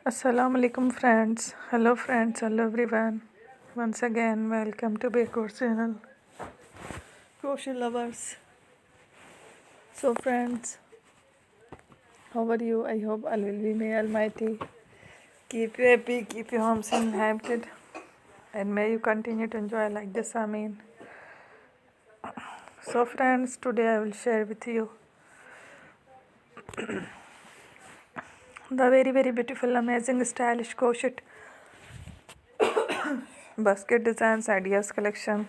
Assalamu alaikum friends. Hello friends, hello everyone. Once again, welcome to Bakehouse channel. Crochet lovers. So friends, how are you? I hope Allah will be may Almighty keep you happy, keep your homes inhabited, and may you continue to enjoy like this. Amen. So friends, today I will share with you the very beautiful, amazing, stylish crochet basket designs ideas collection.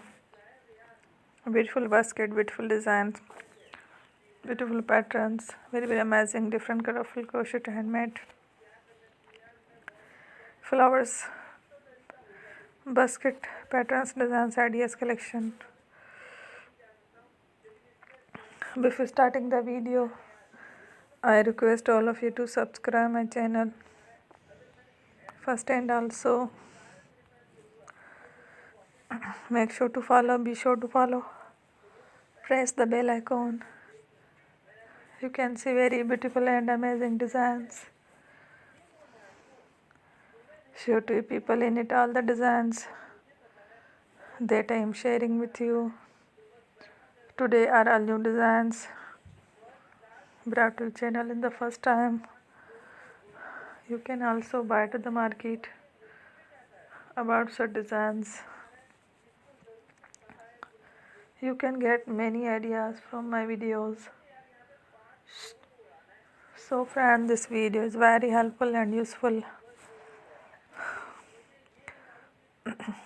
Beautiful basket, beautiful designs, beautiful patterns, very amazing, different colorful crochet handmade flowers basket patterns designs ideas collection. Before starting the video, I request all of you to subscribe my channel first, and also make sure to follow, be sure to follow, press the bell icon. You can see very beautiful and amazing designs. Show to people in it all the designs that I am sharing with you. Today are all new designs brought to the channel in the first time. You can also buy to the market about such designs. You can get many ideas from my videos. So friend, this video is very helpful and useful.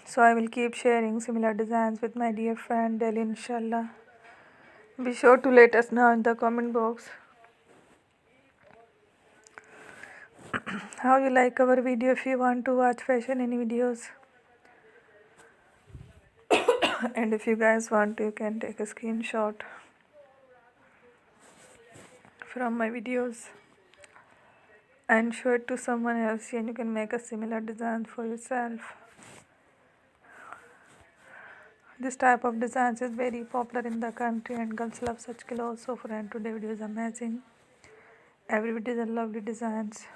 So I will keep sharing similar designs with my dear friend daily, inshallah. Be sure to let us know in the comment box how you like our video. If you want to watch fashion any videos, and if you guys want to, you can take a screenshot from my videos and show it to someone else, and you can make a similar design for yourself. This type of designs is very popular in the country and girls love such clothes. So friend, today video is amazing. Every video is a lovely designs.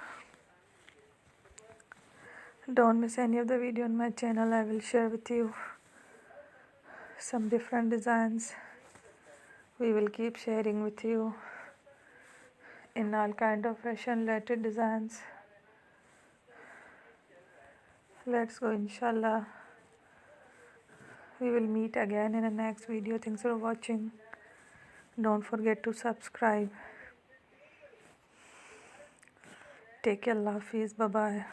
Don't miss any of the video on my channel. I will share with you some different designs. We will keep sharing with you in all kind of fashion related designs. Let's go, inshallah. We will meet again in the next video. Thanks for watching. Don't forget to subscribe. Take care. Allah Hafiz. Bye bye.